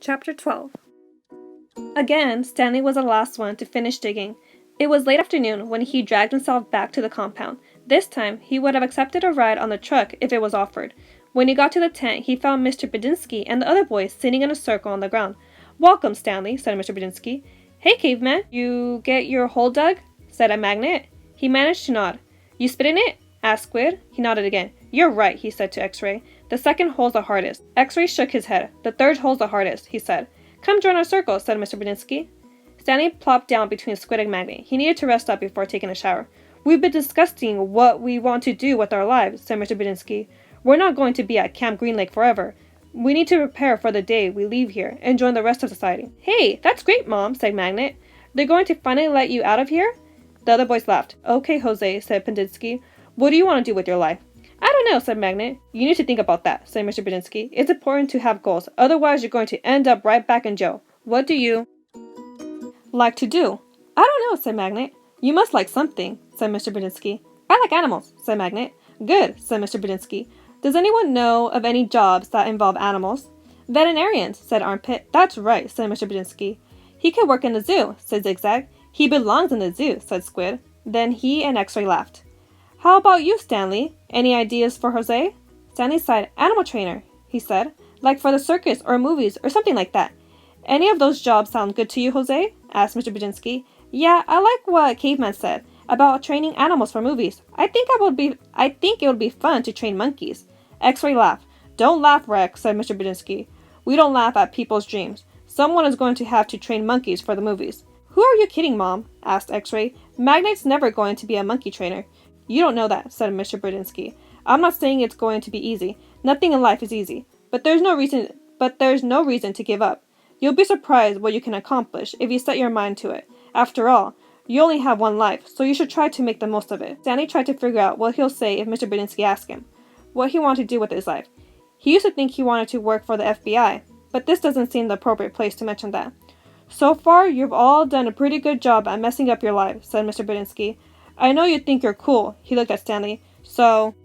Chapter 12. Again, Stanley was the last one to finish digging. It was late afternoon when he dragged himself back to the compound. This time, he would have accepted a ride on the truck if it was offered. When he got to the tent, he found Mr. Bedinsky and the other boys sitting in a circle on the ground. "Welcome, Stanley," said Mr. Bedinsky. "Hey, caveman, you get your hole dug?" said a magnet. He managed to nod. "You spit in it?" asked Squid. He nodded again. "You're right," he said to X-Ray. "The second hole's the hardest." X-Ray shook his head. "The third hole's the hardest," he said. "Come join our circle," said Mr. Bedinsky. Stanley plopped down between Squid and Magnet. He needed to rest up before taking a shower. "We've been discussing what we want to do with our lives," said Mr. Bedinsky. "We're not going to be at Camp Green Lake forever. We need to prepare for the day we leave here and join the rest of society." "Hey, that's great, Mom," said Magnet. "They're going to finally let you out of here?" The other boys laughed. "Okay, Jose," said Bedinsky. "What do you want to do with your life?" "I don't know," said Magnet. "You need to think about that," said Mr. Bedinsky. "It's important to have goals, otherwise you're going to end up right back in jail. What do you like to do?" "I don't know," said Magnet. "You must like something," said Mr. Bedinsky. "I like animals," said Magnet. "Good," said Mr. Bedinsky. "Does anyone know of any jobs that involve animals?" "Veterinarians," said Armpit. "That's right," said Mr. Bedinsky. "He could work in the zoo," said Zigzag. "He belongs in the zoo," said Squid. Then he and X-Ray laughed. "How about you, Stanley? Any ideas for Jose?" Stanley sighed. "Animal trainer," he said. "Like for the circus or movies or something like that." "Any of those jobs sound good to you, Jose?" asked Mr. Bedinsky. "Yeah, I like what Caveman said about training animals for movies. I think it would be fun to train monkeys." X-Ray laughed. "Don't laugh, Rex," said Mr. Bedinsky. "We don't laugh at people's dreams. Someone is going to have to train monkeys for the movies." "Who are you kidding, Mom?" asked X-Ray. "Magnet's never going to be a monkey trainer." "You don't know that," said Mr. Bedinsky. "I'm not saying it's going to be easy. Nothing in life is easy. But there's no reason to give up. You'll be surprised what you can accomplish if you set your mind to it. After all, you only have one life, so you should try to make the most of it." Stanley tried to figure out what he'll say if Mr. Bedinsky asked him what he wanted to do with his life. He used to think he wanted to work for the FBI, but this doesn't seem the appropriate place to mention that. "So far, you've all done a pretty good job at messing up your life," said Mr. Bedinsky. "I know you think you're cool," he looked at Stanley. "So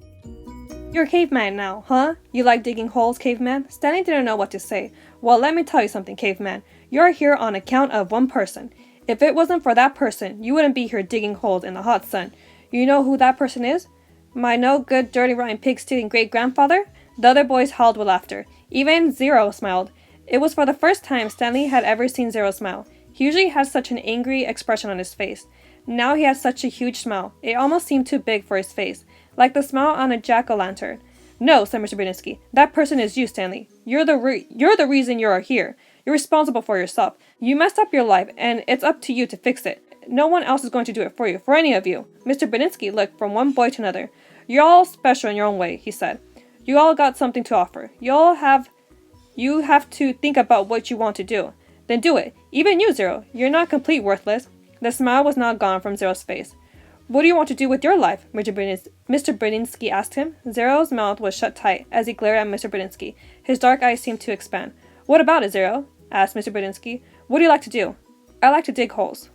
you're a caveman now, huh? You like digging holes, caveman?" Stanley didn't know what to say. "Well, let me tell you something, caveman. You're here on account of one person. If it wasn't for that person, you wouldn't be here digging holes in the hot sun. You know who that person is? My no-good, dirty, rotten, pig-stealing great-grandfather?" The other boys howled with laughter. Even Zero smiled. It was for the first time Stanley had ever seen Zero smile. He usually has such an angry expression on his face. Now he had such a huge smile. It almost seemed too big for his face, like the smile on a jack-o'-lantern. "No," said Mr. Bedinsky. "That person is you, Stanley. You're the reason you are here. You're responsible for yourself. You messed up your life, and it's up to you to fix it. No one else is going to do it for you, for any of you." Mr. Bedinsky looked from one boy to another. "You're all special in your own way," he said. "You all got something to offer. You have to think about what you want to do. Then do it. Even you, Zero. You're not complete worthless." The smile was not gone from Zero's face. "What do you want to do with your life?" Mr. Bedinsky asked him. Zero's mouth was shut tight as he glared at Mr. Bedinsky. His dark eyes seemed to expand. "What about it, Zero?" asked Mr. Bedinsky. "What do you like to do?" "I like to dig holes."